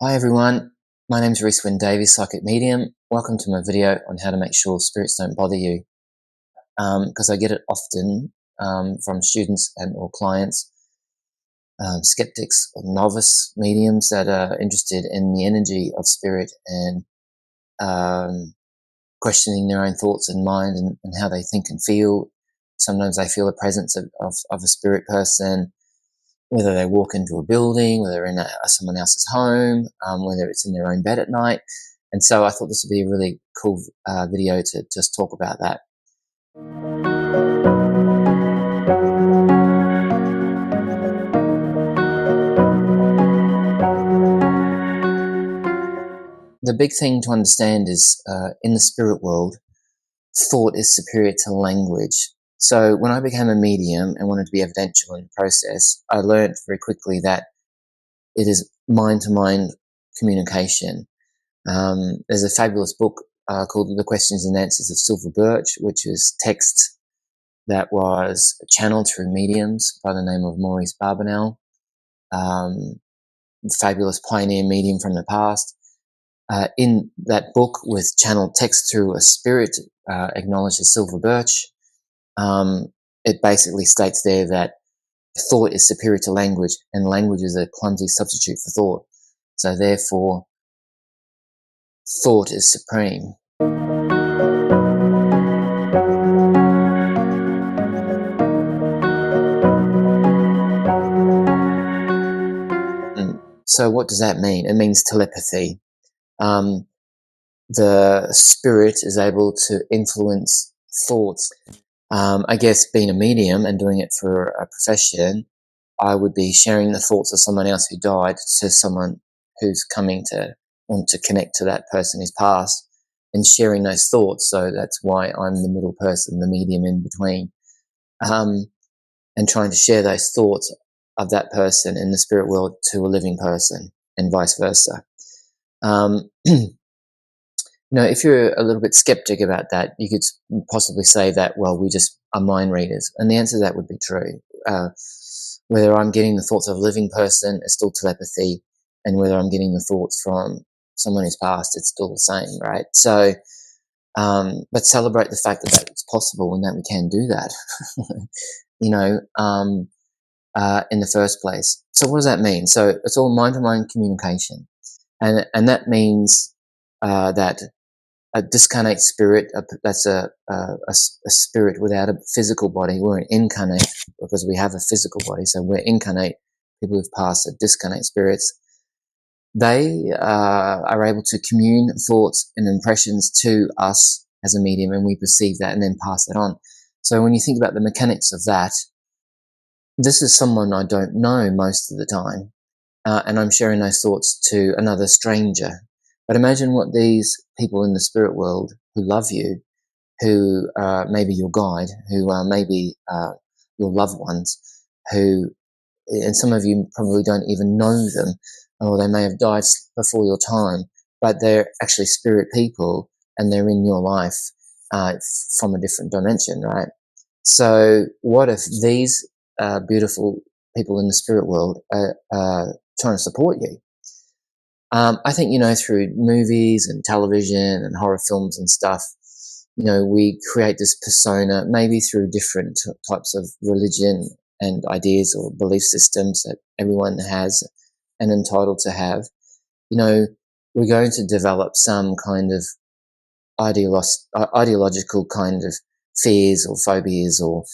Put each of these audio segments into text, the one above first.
Hi everyone, my name is Rhys Wynn Davies, Psychic Medium. Welcome to my video on how to make sure spirits don't bother you. Because I get it often from students and or clients, skeptics or novice mediums that are interested in the energy of spirit and questioning their own thoughts and mind and how they think and feel. Sometimes they feel the presence of a spirit person, whether they walk into a building, whether they're in someone else's home, whether it's in their own bed at night. And so I thought this would be a really cool video to just talk about that. The big thing to understand is in the spirit world, thought is superior to language. So when I became a medium and wanted to be evidential in the process, I learned very quickly that it is mind-to-mind communication. There's a fabulous book called The Questions and Answers of Silver Birch, which is text that was channeled through mediums by the name of Maurice Barbanel, fabulous pioneer medium from the past. In that book, with channeled text through a spirit acknowledged as Silver Birch, it basically states there that thought is superior to language, and language is a clumsy substitute for thought. So therefore, thought is supreme. So what does that mean? It means telepathy. The spirit is able to influence thoughts. I guess being a medium and doing it for a profession, I would be sharing the thoughts of someone else who died to someone who's coming to want to connect to that person who's passed and sharing those thoughts. So that's why I'm the middle person, the medium in between, and trying to share those thoughts of that person in the spirit world to a living person and vice versa. If you're a little bit skeptic about that, you could possibly say that, well, we just are mind readers. And the answer to that would be true. Whether I'm getting the thoughts of a living person, it's still telepathy. And whether I'm getting the thoughts from someone who's passed, it's still the same, right? So, but celebrate the fact that it's possible and that we can do that, in the first place. So what does that mean? So it's all mind-to-mind communication. And that means that a discarnate spirit, that's a spirit without a physical body. We're an incarnate because we have a physical body. So we're incarnate. People who've passed are discarnate spirits. They are able to commune thoughts and impressions to us as a medium, and we perceive that and then pass it on. So when you think about the mechanics of that, this is someone I don't know most of the time, and I'm sharing those thoughts to another stranger. But imagine what these people in the spirit world who love you, who may be your guide, who may be your loved ones, who, and some of you probably don't even know them, or they may have died before your time, but they're actually spirit people and they're in your life from a different dimension, right? So what if these beautiful people in the spirit world are trying to support you? I think, through movies and television and horror films and stuff, we create this persona, maybe through different types of religion and ideas or belief systems that everyone has and entitled to have. We're going to develop some kind of ideological kind of fears or phobias or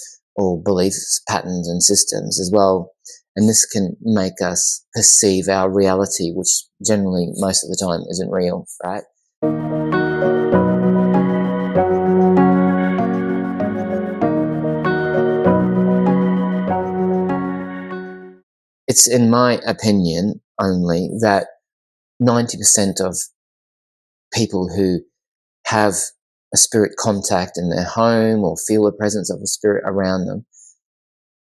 beliefs, patterns and systems as well. And this can make us perceive our reality, which generally most of the time isn't real, right? It's in my opinion only that 90% of people who have a spirit contact in their home or feel the presence of a spirit around them,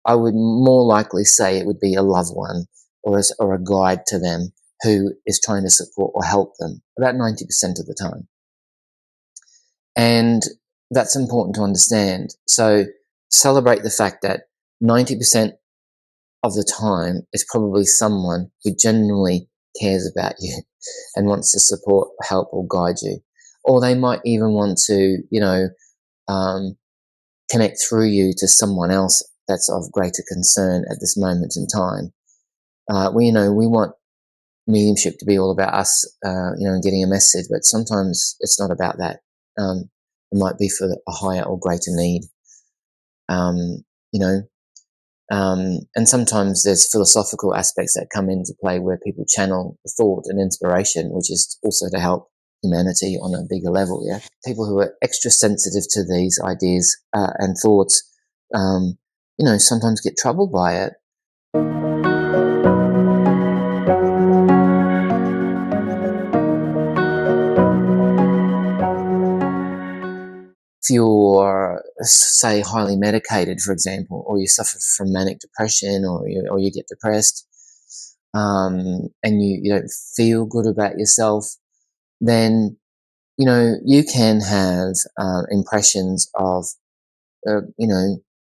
I would more likely say it would be a loved one or a guide to them who is trying to support or help them, about 90% of the time. And that's important to understand. So celebrate the fact that 90% of the time it's probably someone who genuinely cares about you and wants to support, help, or guide you. Or they might even want to, connect through you to someone else that's of greater concern at this moment in time. We want mediumship to be all about us, getting a message, but sometimes it's not about that. It might be for a higher or greater need, and sometimes there's philosophical aspects that come into play where people channel thought and inspiration, which is also to help humanity on a bigger level. Yeah, people who are extra sensitive to these ideas and thoughts, sometimes get troubled by it. If you're, say, highly medicated, for example, or you suffer from manic depression, or you get depressed, and you don't feel good about yourself, then you can have impressions of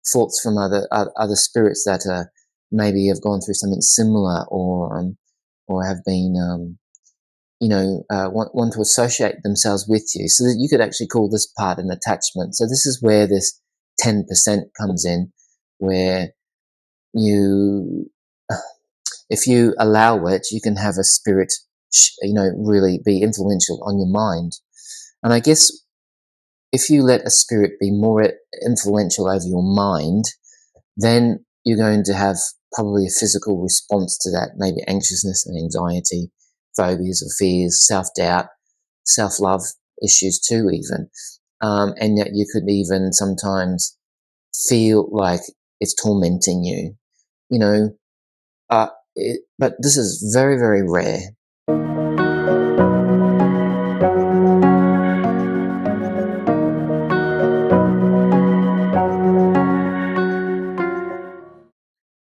thoughts from other spirits that maybe have gone through something similar, or have been want to associate themselves with you, so that you could actually call this part an attachment. So this is where this 10% comes in, where if you allow it, you can have a spirit, really be influential on your mind. And I guess if you let a spirit be more influential over your mind, then you're going to have probably a physical response to that, maybe anxiousness and anxiety, phobias or fears, self-doubt, self-love issues too even. And yet you could even sometimes feel like it's tormenting you, but this is very, very rare.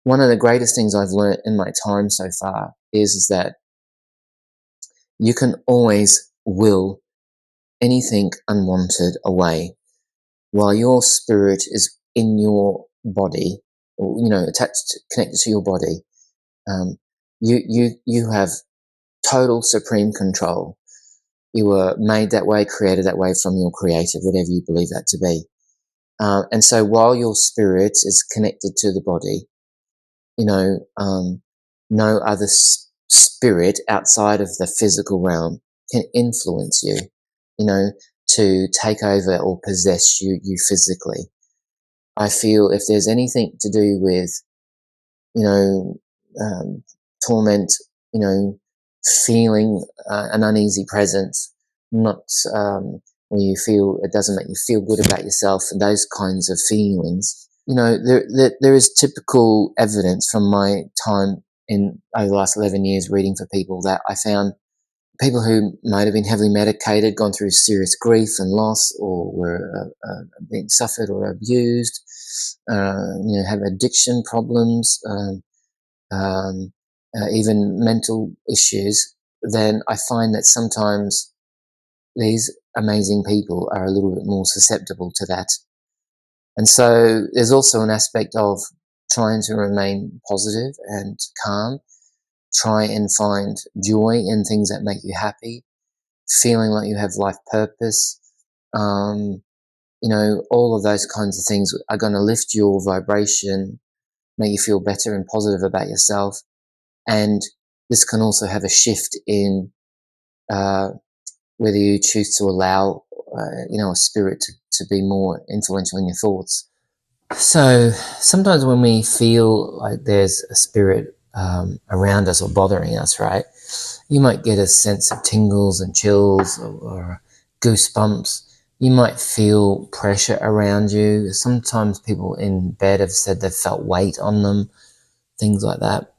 One of the greatest things I've learned in my time so far is that you can always will anything unwanted away. While your spirit is in your body, or attached, connected to your body, you have total supreme control. You were made that way, created that way from your creator, whatever you believe that to be. And so while your spirit is connected to the body, no other spirit outside of the physical realm can influence you, to take over or possess you physically. I feel if there's anything to do with, torment, feeling an uneasy presence, not where you feel it doesn't make you feel good about yourself, and those kinds of feelings. There is typical evidence from my time over the last 11 years reading for people, that I found people who might have been heavily medicated, gone through serious grief and loss, or were being suffered or abused, have addiction problems, even mental issues, then I find that sometimes these amazing people are a little bit more susceptible to that. And so there's also an aspect of trying to remain positive and calm, try and find joy in things that make you happy, feeling like you have life purpose. All of those kinds of things are going to lift your vibration, make you feel better and positive about yourself. And this can also have a shift in whether you choose to allow, a spirit to be more influential in your thoughts. So sometimes when we feel like there's a spirit around us or bothering us, right, you might get a sense of tingles and chills, or goosebumps. You might feel pressure around you. Sometimes people in bed have said they've felt weight on them, things like that.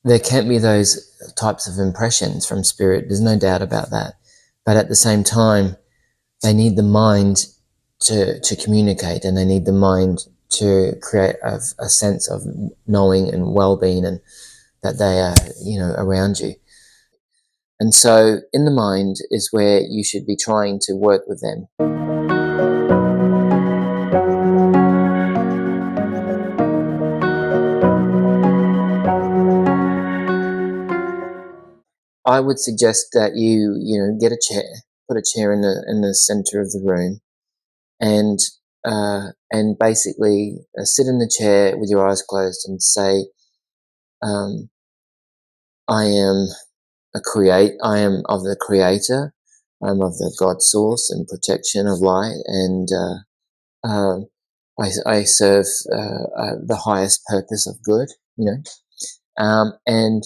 There can be those types of impressions from spirit. There's no doubt about that. But at the same time, they need the mind to communicate, and they need the mind to create a sense of knowing and well-being, and that they are, around you. And so in the mind is where you should be trying to work with them. I would suggest that you get a chair, put a chair in the center of the room, and basically sit in the chair with your eyes closed and say, I am I am of the Creator. I'm of the God source and protection of light, and I serve the highest purpose of good, and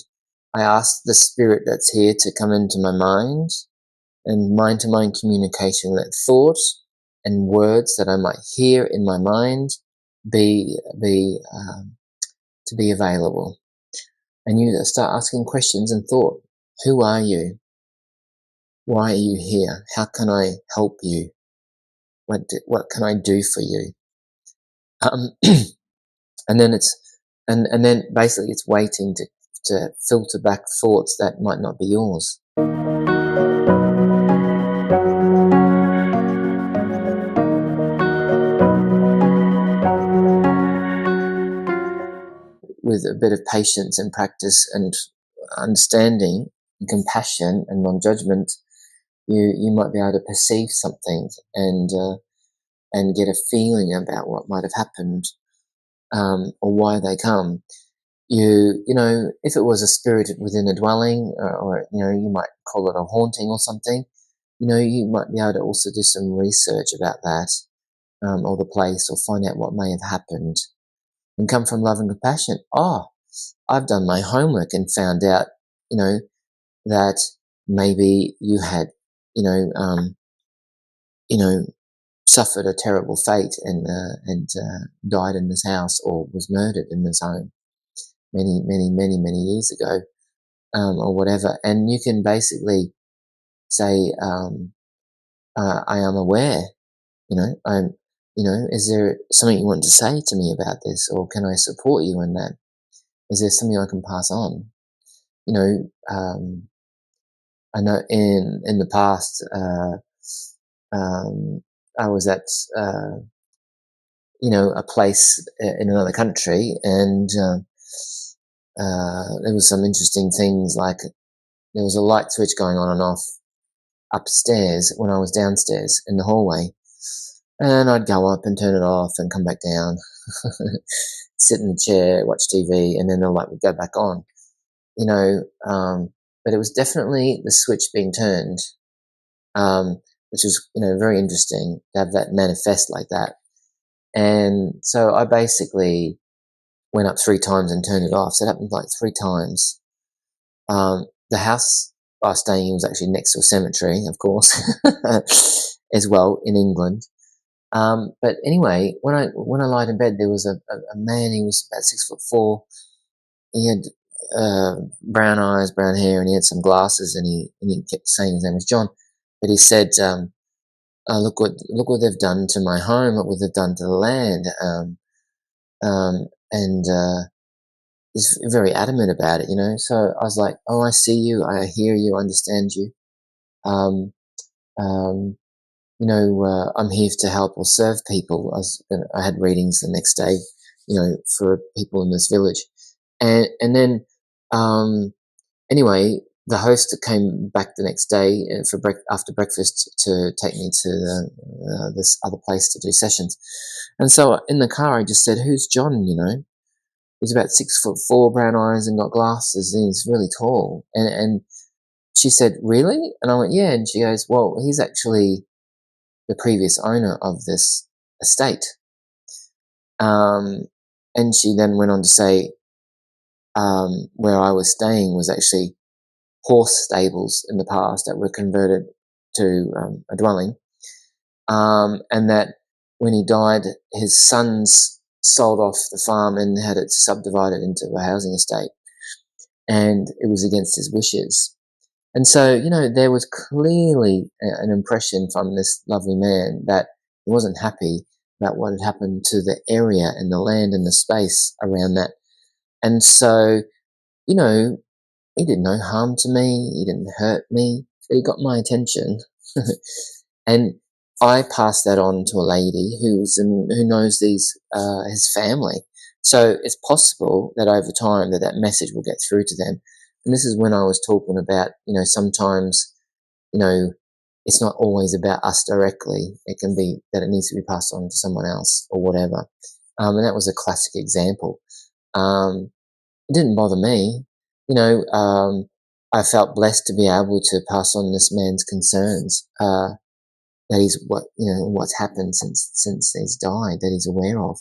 I ask the spirit that's here to come into my mind, and mind-to-mind communication, let thoughts and words that I might hear in my mind be to be available. And you start asking questions and thought. Who are you? Why are you here? How can I help you? What can I do for you? And then then basically it's waiting to filter back thoughts that might not be yours. With a bit of patience and practice and understanding and compassion and non-judgment, you might be able to perceive something and get a feeling about what might have happened, or why they come. If it was a spirit within a dwelling, or you might call it a haunting or something, you might be able to also do some research about that, or the place, or find out what may have happened, and come from love and compassion. Oh, I've done my homework and found out, that maybe you had, suffered a terrible fate and died in this house, or was murdered in this home many, many, many, many years ago, or whatever. And you can basically say, I am aware, is there something you want to say to me about this, or can I support you in that? Is there something I can pass on? I know in the past, I was at, a place in another country, and there was some interesting things, like there was a light switch going on and off upstairs when I was downstairs in the hallway, and I'd go up and turn it off and come back down, sit in the chair, watch TV, and then the light would go back on, but it was definitely the switch being turned, which was, very interesting to have that manifest like that. And so I basically went up 3 times and turned it off. So it happened like 3 times. The house I was staying in was actually next to a cemetery, of course, as well, in England. But anyway, when I lied in bed, there was a man. He was about 6'4". He had brown eyes, brown hair, and he had some glasses, and he kept saying his name was John. But he said, look what they've done to my home, look what they've done to the land. And he's very adamant about it, So I was like, oh, I see you, I hear you, I understand you. I'm here to help or serve people. I had readings the next day, for people in this village. And then, anyway, the host came back the next day after breakfast to take me to this other place to do sessions. And so in the car, I just said, "Who's John?" He's about 6'4", brown eyes, and got glasses, and he's really tall. And she said, "Really?" And I went, "Yeah." And she goes, "Well, he's actually the previous owner of this estate." And she then went on to say, where I was staying was actually horse stables in the past that were converted to a dwelling, and that when he died, his sons sold off the farm and had it subdivided into a housing estate, and it was against his wishes. And so, there was clearly an impression from this lovely man that he wasn't happy about what had happened to the area and the land and the space around that. And so, he did no harm to me, he didn't hurt me, but he got my attention. And I passed that on to a lady who knows his family. So it's possible that over time that message will get through to them. And this is when I was talking about, sometimes, it's not always about us directly. It can be that it needs to be passed on to someone else or whatever. And that was a classic example. It didn't bother me. I felt blessed to be able to pass on this man's concerns. That is what's happened since he's died, that he's aware of,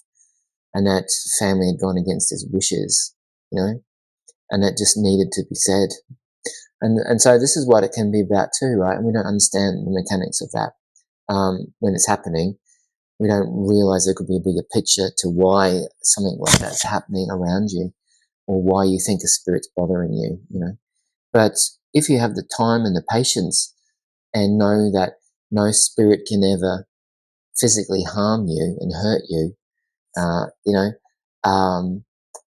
and that family had gone against his wishes, and that just needed to be said. And so this is what it can be about too, right? And we don't understand the mechanics of that when it's happening. We don't realize there could be a bigger picture to why something like that's happening around you, or why you think a spirit's bothering you, But if you have the time and the patience and know that no spirit can ever physically harm you and hurt you,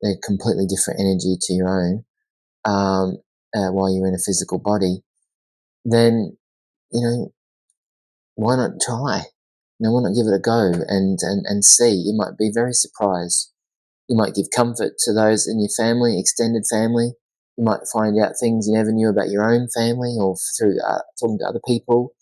they're completely different energy to your own, while you're in a physical body, then, why not try? Why not give it a go and see? You might be very surprised. You might give comfort to those in your family, extended family. You might find out things you never knew about your own family, or through talking to other people.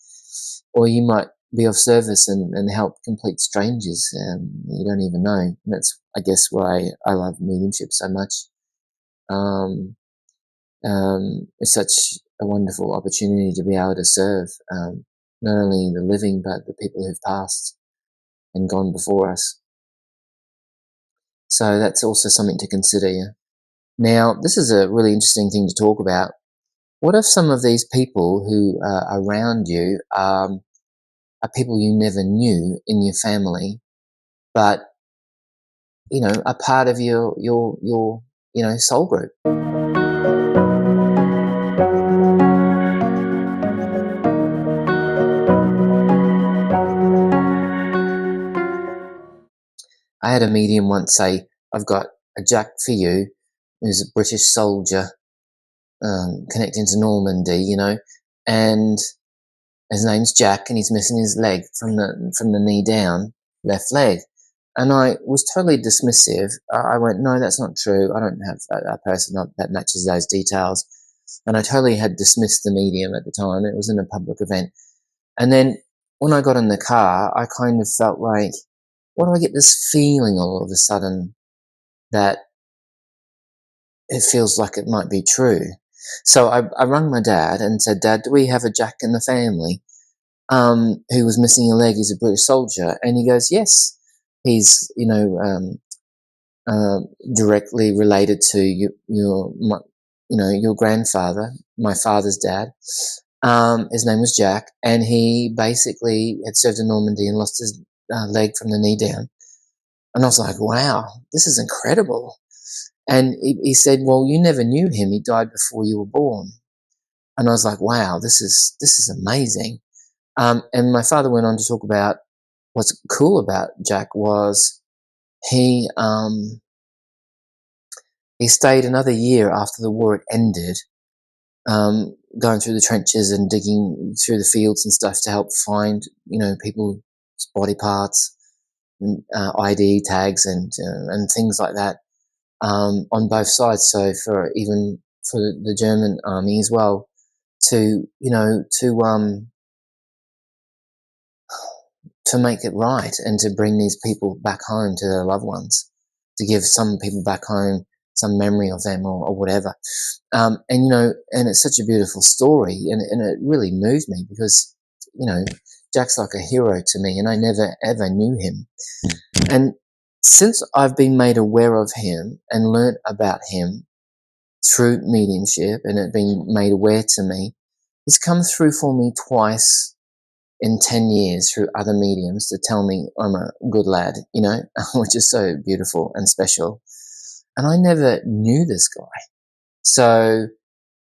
Or you might be of service and help complete strangers you don't even know. And that's, I guess, why I love mediumship so much. It's such a wonderful opportunity to be able to serve not only the living, but the people who've passed and gone before us. So that's also something to consider. Yeah? Now, this is a really interesting thing to talk about. What if some of these people who are around you are people you never knew in your family, but are part of your soul group? I had a medium once say, "I've got a Jack for you, who's a British soldier connecting to Normandy, and his name's Jack, and he's missing his leg from the knee down, left leg." And I was totally dismissive. I went, "No, that's not true. I don't have a person that matches those details." And I totally had dismissed the medium at the time. It was in a public event. And then when I got in the car, I kind of felt like, what do I get this feeling all of a sudden that it feels like it might be true? So I rang my dad and said, "Dad, do we have a Jack in the family who was missing a leg? He's a British soldier." And he goes, "Yes, he's, directly related to your grandfather, my father's dad. His name was Jack, and he basically had served in Normandy and lost his leg from the knee down." And I was like, "Wow, this is incredible." And he said, "Well, you never knew him. He died before you were born." And I was like, "Wow, this is amazing." And my father went on to talk about what's cool about Jack was he stayed another year after the war had ended, going through the trenches and digging through the fields and stuff to help find, people's body parts, and, ID tags and things like that, on both sides. So for the German army as well, to make it right and to bring these people back home to their loved ones, to give some people back home some memory of them or whatever. And it's such a beautiful story, and it really moved me because, Jack's like a hero to me, and I never ever knew him. And since I've been made aware of him and learnt about him through mediumship, and it being made aware to me, it's come through for me twice in 10 years through other mediums to tell me I'm a good lad, which is so beautiful and special. And I never knew this guy. So,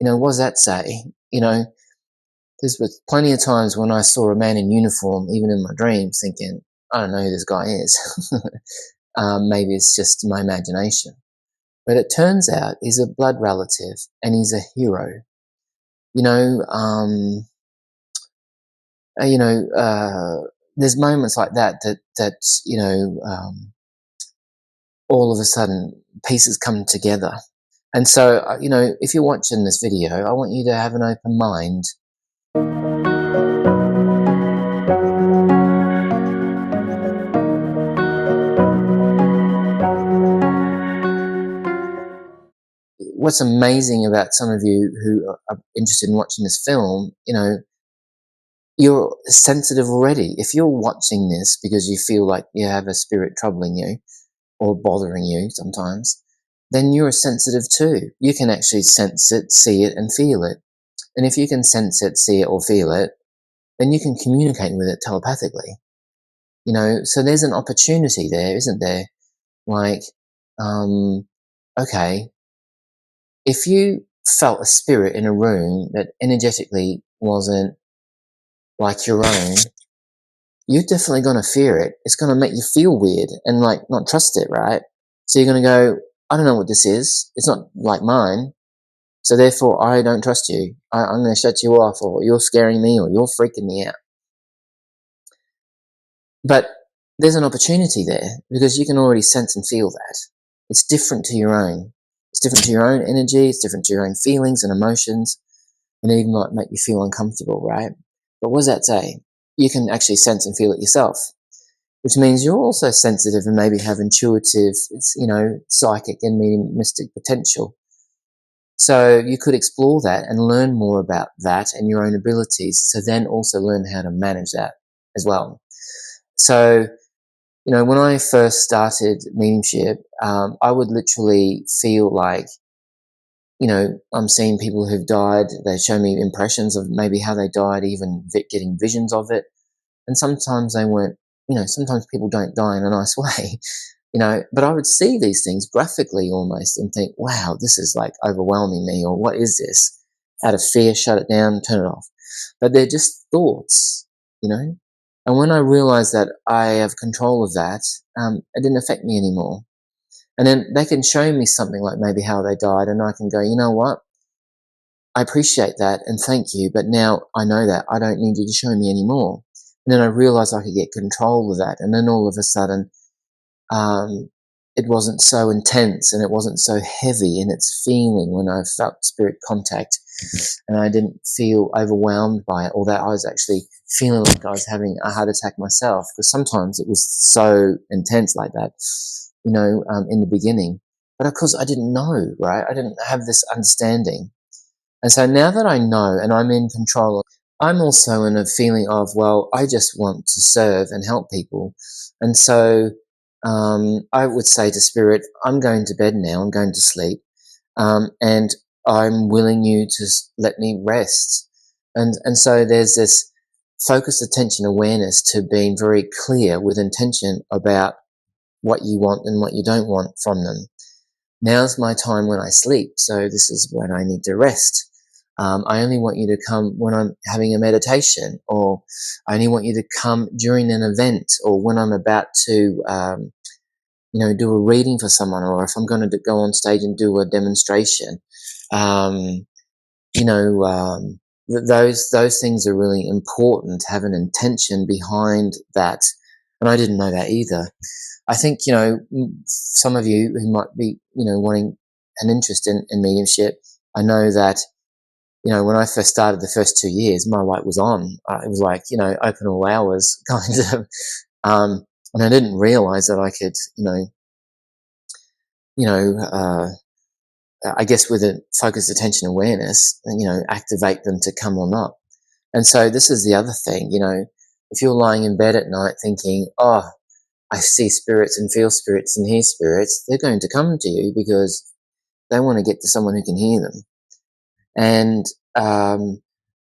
what does that say? There's plenty of times when I saw a man in uniform, even in my dreams, thinking, I don't know who this guy is. Maybe it's just my imagination. But it turns out he's a blood relative and he's a hero. There's moments like that all of a sudden pieces come together. And so, if you're watching this video, I want you to have an open mind. What's amazing about some of you who are interested in watching this film, you're sensitive already. If you're watching this because you feel like you have a spirit troubling you or bothering you sometimes, then you're sensitive too. You can actually sense it, see it, and feel it. And if you can sense it, see it, or feel it, then you can communicate with it telepathically. So there's an opportunity there, isn't there? Like, okay, if you felt a spirit in a room that energetically wasn't like your own, you're definitely going to fear it. It's going to make you feel weird and like not trust it, right? So you're going to go, I don't know what this is. It's not like mine. So therefore, I don't trust you. I'm going to shut you off, or you're scaring me, or you're freaking me out. But there's an opportunity there because you can already sense and feel that. It's different to your own. It's different to your own energy. It's different to your own feelings and emotions. And it even might make you feel uncomfortable, right? But what does that say? You can actually sense and feel it yourself, which means you're also sensitive and maybe have intuitive, psychic and mediumistic potential. So you could explore that and learn more about that and your own abilities to then also learn how to manage that as well. So, when I first started mediumship, I would literally feel like, I'm seeing people who've died. They show me impressions of maybe how they died, even getting visions of it. And sometimes they weren't, sometimes people don't die in a nice way, but I would see these things graphically almost and think, wow, this is like overwhelming me, or what is this? Out of fear, shut it down, turn it off. But they're just thoughts, And when I realized that I have control of that, it didn't affect me anymore. And then they can show me something like maybe how they died, and I can go, you know what? I appreciate that and thank you, but now I know that I don't need you to show me anymore. And then I realized I could get control of that, and then all of a sudden, it wasn't so intense and it wasn't so heavy in its feeling when I felt spirit contact, and I didn't feel overwhelmed by it, although I was actually feeling like I was having a heart attack myself, because sometimes it was so intense like that, in the beginning. But of course I didn't know, right? I didn't have this understanding. And so now that I know and I'm in control, I'm also in a feeling of, well, I just want to serve and help people. And so I would say to Spirit, I'm going to bed now, I'm going to sleep, and I'm willing you to let me rest. And so there's this focused attention awareness to being very clear with intention about what you want and what you don't want from them. Now's my time when I sleep, so this is when I need to rest. I only want you to come when I'm having a meditation, or I only want you to come during an event, or when I'm about to, do a reading for someone, or if I'm going to go on stage and do a demonstration. Those things are really important to have an intention behind that. And I didn't know that either. I think, some of you who might be, wanting an interest in mediumship, I know that, when I first started the first 2 years, my light was on. It was like, open all hours kind of. And I didn't realize that I could, I guess with a focused attention awareness, activate them to come or not. And so this is the other thing, if you're lying in bed at night thinking, oh, I see spirits and feel spirits and hear spirits, they're going to come to you because they want to get to someone who can hear them. And,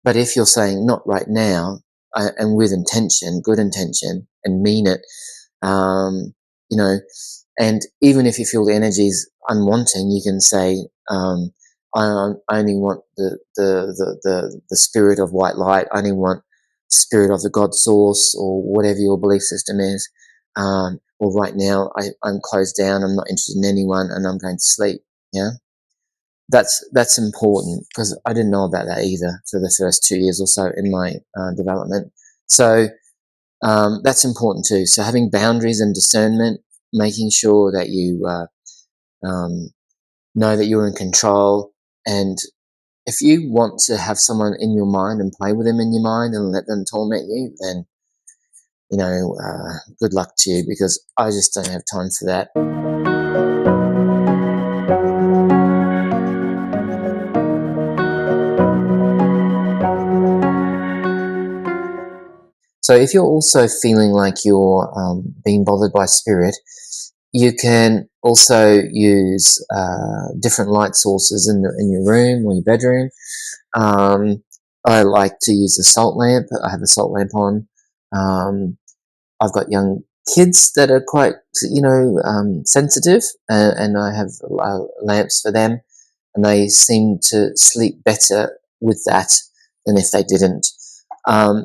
but if you're saying not right now, and with intention, good intention, and mean it, and even if you feel the energy's unwanting, you can say, I only want the spirit of white light. I only want spirit of the God source, or whatever your belief system is. Well, right now I'm closed down. I'm not interested in anyone, and I'm going to sleep. Yeah, that's important, because I didn't know about that either for the first 2 years or so in my development. So that's important too. So having boundaries and discernment, making sure that you know that you're in control. And if you want to have someone in your mind and play with them in your mind and let them torment you, then, good luck to you, because I just don't have time for that. So if you're also feeling like you're being bothered by spirit, you can also use different light sources in your room or your bedroom. I like to use a salt lamp. I have a salt lamp on. I've got young kids that are quite, sensitive, and I have lamps for them, and they seem to sleep better with that than if they didn't.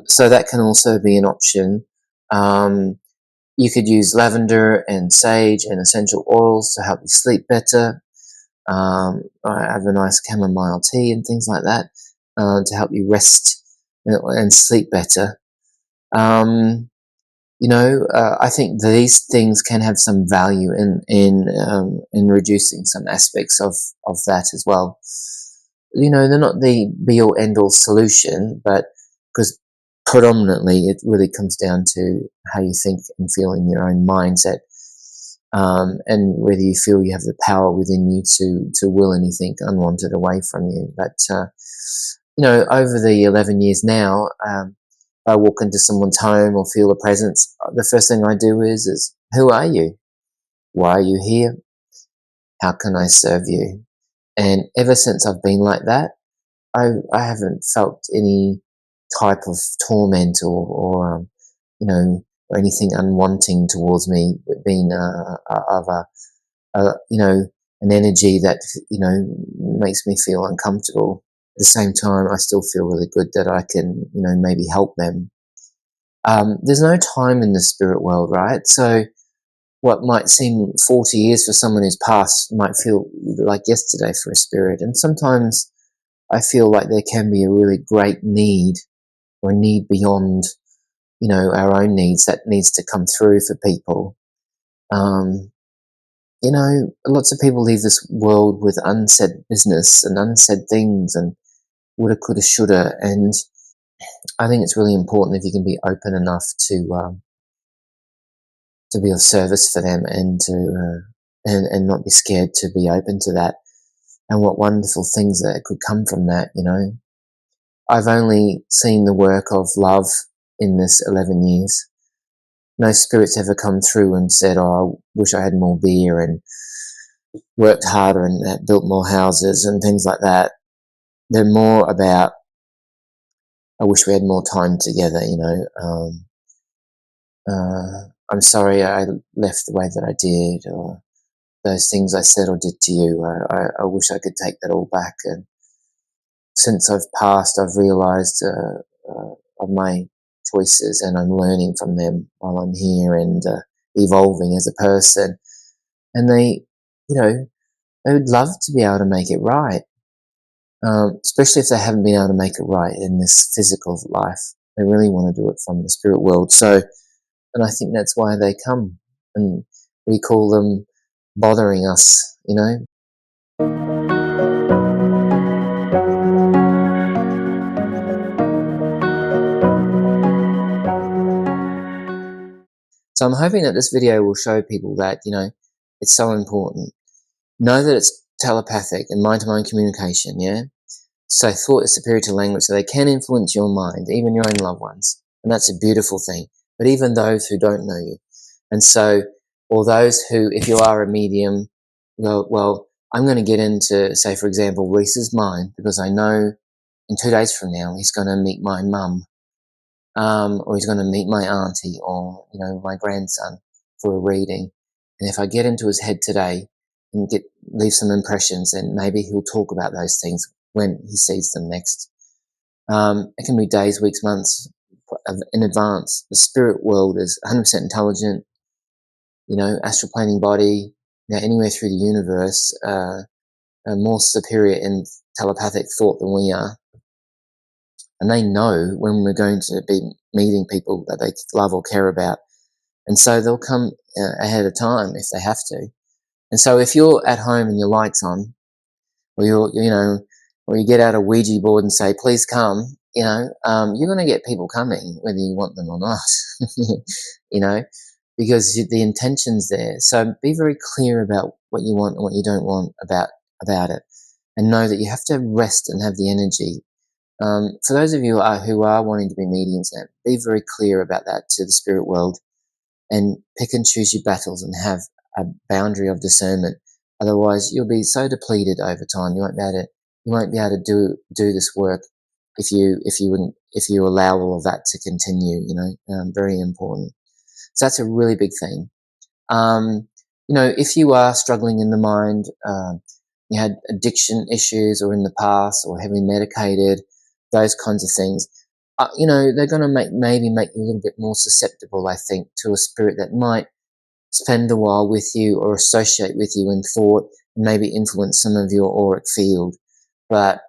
So that can also be an option. You could use lavender and sage and essential oils to help you sleep better. I have a nice chamomile tea and things like that to help you rest and sleep better. I think these things can have some value in reducing some aspects of that as well. They're not the be-all end-all solution, but because predominantly it really comes down to how you think and feel in your own mindset, and whether you feel you have the power within you to will anything unwanted away from you. But over the 11 years now, I walk into someone's home or feel a presence, the first thing I do is who are you? Why are you here? How can I serve you? And ever since I've been like that, I haven't felt any type of torment or anything unwanting towards me, being an energy that makes me feel uncomfortable. At the same time, I still feel really good that I can maybe help them. There's no time in the spirit world, right? So what might seem 40 years for someone who's passed might feel like yesterday for a spirit. And sometimes I feel like there can be a really great need, or a need beyond, our own needs, that needs to come through for people. Lots of people leave this world with unsaid business and unsaid things and woulda, coulda, shoulda. And I think it's really important if you can be open enough to be of service for them, and to and not be scared to be open to that. And what wonderful things that could come from that, I've only seen the work of love in this 11 years. No spirit's ever come through and said, oh, I wish I had more beer and worked harder and built more houses and things like that. They're more about, I wish we had more time together, I'm sorry I left the way that I did, or those things I said or did to you, I wish I could take that all back. And since I've passed, I've realised of my choices, and I'm learning from them while I'm here, and evolving as a person. And they would love to be able to make it right, especially if they haven't been able to make it right in this physical life. They really want to do it from the spirit world. So, and I think that's why they come, and we call them bothering us, So I'm hoping that this video will show people that, it's so important. Know that it's telepathic and mind-to-mind communication, yeah? So thought is superior to language, so they can influence your mind, even your own loved ones. And that's a beautiful thing. But even those who don't know you. And so, or those who, if you are a medium, well, I'm going to get into, say, for example, Rhys's mind, because I know in 2 days from now he's going to meet my mum, or he's going to meet my auntie, or, my grandson for a reading. And if I get into his head today and leave some impressions, then maybe he'll talk about those things when he sees them next. It can be days, weeks, months in advance. The spirit world is 100% intelligent, astral planing body, anywhere through the universe, are more superior in telepathic thought than we are. And they know when we're going to be meeting people that they love or care about. And so they'll come ahead of time if they have to. And so if you're at home and your light's on, or or you get out a Ouija board and say, please come, you're going to get people coming whether you want them or not, because the intention's there. So be very clear about what you want and what you don't want about it, and know that you have to rest and have the energy. For those of you who are wanting to be mediums now, be very clear about that to the spirit world, and pick and choose your battles and have a boundary of discernment. Otherwise, you'll be so depleted over time. You won't be able to do this work if you allow all of that to continue. Very important. So that's a really big thing. If you are struggling in the mind, you had addiction issues or in the past, or heavily medicated, those kinds of things, they're going to maybe make you a little bit more susceptible, I think, to a spirit that might spend a while with you or associate with you in thought and maybe influence some of your auric field. But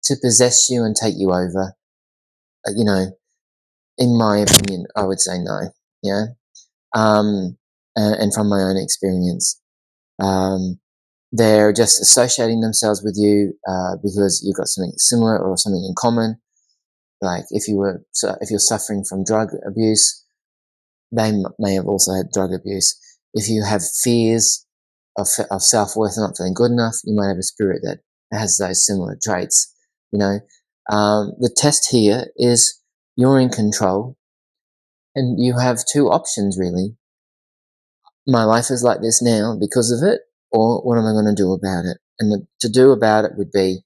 to possess you and take you over, in my opinion, I would say no. Yeah. And from my own experience, they're just associating themselves with you because you've got something similar or something in common. Like if you're suffering from drug abuse, they may have also had drug abuse. If you have fears of self-worth and not feeling good enough, you might have a spirit that has those similar traits. The test here is you're in control, and you have two options really. My life is like this now because of it, or what am I going to do about it? And to do about it would be,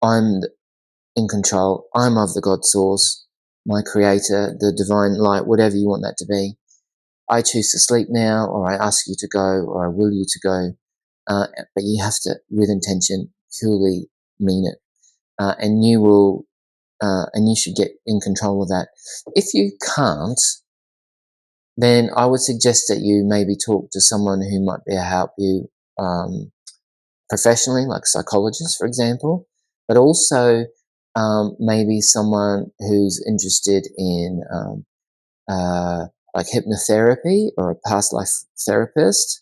I'm in control. I'm of the God source, my creator, the divine light, whatever you want that to be. I choose to sleep now, or I ask you to go, or I will you to go. But you have to, with intention, purely mean it. And you should get in control of that. If you can't, then I would suggest that you maybe talk to someone who might be able to help you professionally, like a psychologist, for example, but also maybe someone who's interested in like hypnotherapy, or a past life therapist,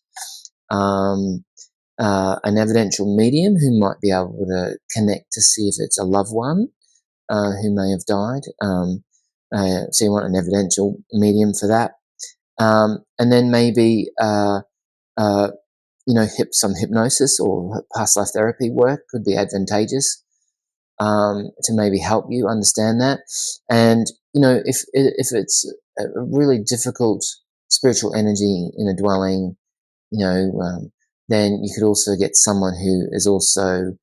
an evidential medium who might be able to connect to see if it's a loved one who may have died. So you want an evidential medium for that. And then maybe some hypnosis or past life therapy work could be advantageous to maybe help you understand that. And if it's a really difficult spiritual energy in a dwelling, then you could also get someone who is also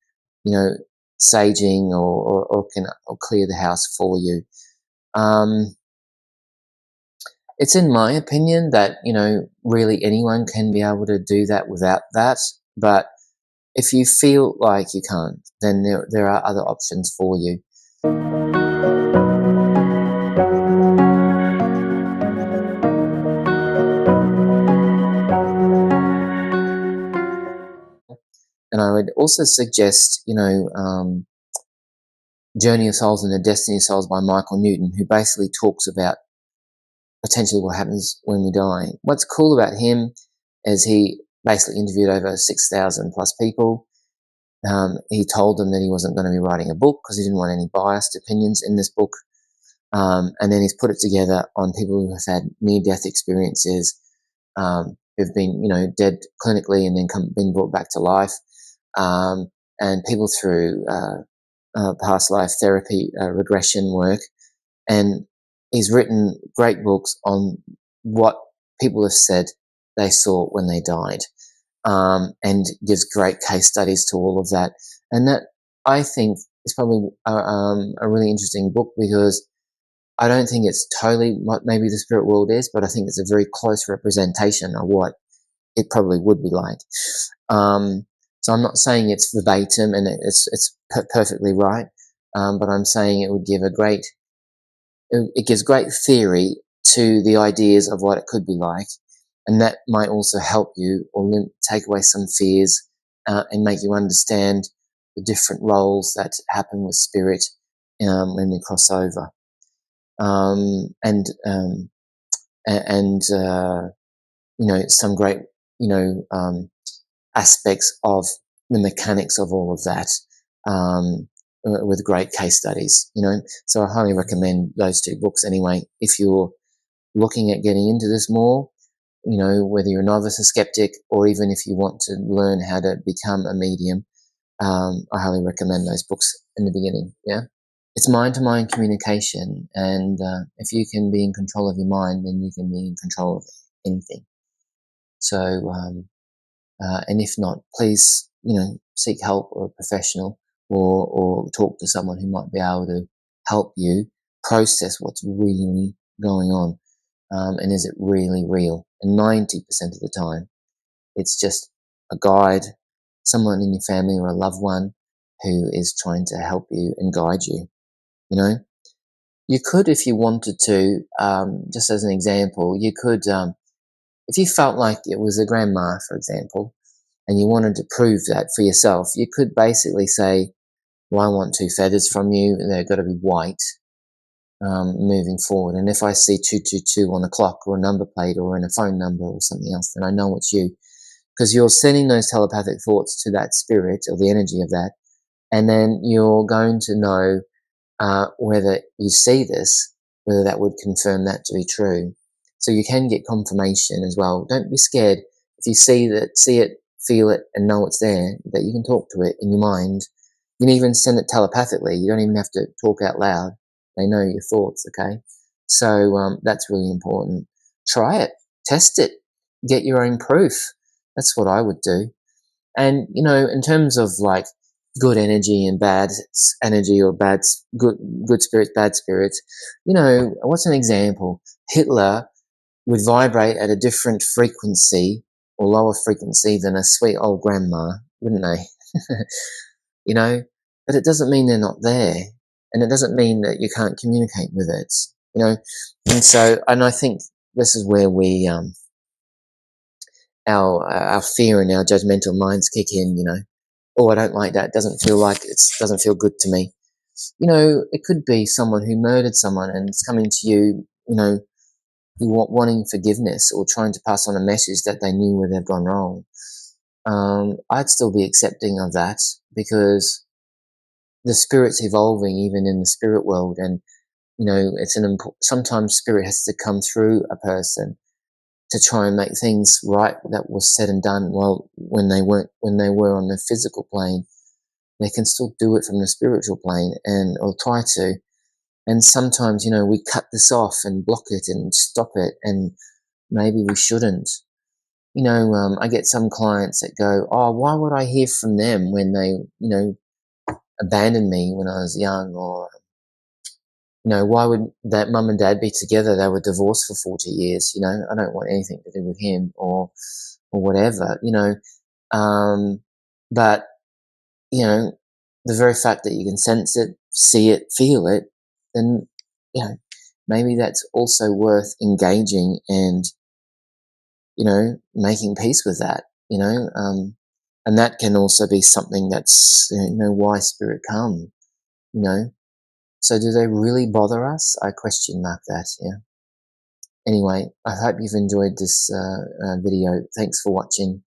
saging or can clear the house for you. It's in my opinion that, really anyone can be able to do that without that. But if you feel like you can't, then there are other options for you. And I would also suggest, Journey of Souls and the Destiny of Souls by Michael Newton, who basically talks about potentially what happens when we die. What's cool about him is he basically interviewed over 6,000 plus people. He told them that he wasn't going to be writing a book because he didn't want any biased opinions in this book. And then he's put it together on people who have had near-death experiences, who've been, dead clinically and then been brought back to life, and people through past life therapy, regression work. And he's written great books on what people have said they saw when they died, and gives great case studies to all of that. And that, I think, is probably a really interesting book, because I don't think it's totally what maybe the spirit world is, but I think it's a very close representation of what it probably would be like. So I'm not saying it's verbatim and it's perfectly right, but I'm saying it would give it gives great theory to the ideas of what it could be like, and that might also help you or take away some fears and make you understand the different roles that happen with spirit when we cross over. And some great, aspects of the mechanics of all of that with great case studies, So I highly recommend those two books anyway. If you're looking at getting into this more, whether you're a novice, a skeptic, or even if you want to learn how to become a medium, I highly recommend those books in the beginning, yeah? It's mind-to-mind communication, and if you can be in control of your mind, then you can be in control of anything. So, and if not, please, seek help or a professional, or talk to someone who might be able to help you process what's really going on, and is it really real? And 90% of the time, it's just a guide, someone in your family or a loved one who is trying to help you and guide you. You could, if you wanted to, just as an example, you could, if you felt like it was a grandma, for example, and you wanted to prove that for yourself, you could basically say, well, I want 2 feathers from you, and they've got to be white, moving forward. And if I see 222 on a clock or a number plate or in a phone number or something else, then I know it's you. Because you're sending those telepathic thoughts to that spirit or the energy of that, and then you're going to know whether you see this, whether that would confirm that to be true. So you can get confirmation as well. Don't be scared if you see it, feel it, and know it's there, that you can talk to it in your mind. You can even send it telepathically. You don't even have to talk out loud. They know your thoughts, okay? So that's really important. Try it. Test it. Get your own proof. That's what I would do. And, in terms of like good energy and bad energy, or good spirits, bad spirits, what's an example? Hitler would vibrate at a different frequency or lower frequency than a sweet old grandma, wouldn't they? But it doesn't mean they're not there. And it doesn't mean that you can't communicate with it, And I think this is where we, our fear and our judgmental minds kick in, Oh, I don't like that. Doesn't feel good to me. It could be someone who murdered someone and it's coming to you, wanting forgiveness or trying to pass on a message that they knew where they've gone wrong. I'd still be accepting of that, because the spirit's evolving even in the spirit world, and sometimes spirit has to come through a person to try and make things right that was said and done when they were on the physical plane. They can still do it from the spiritual plane, or try to. And sometimes, we cut this off and block it and stop it, and maybe we shouldn't. I get some clients that go, oh, why would I hear from them when they, abandoned me when I was young? Or, why would that mum and dad be together? They were divorced for 40 years. I don't want anything to do with him, or whatever, but, the very fact that you can sense it, see it, feel it, then, maybe that's also worth engaging and, making peace with that, and that can also be something that's, why spirit come, So do they really bother us? I question mark that, yeah. Anyway, I hope you've enjoyed this video. Thanks for watching.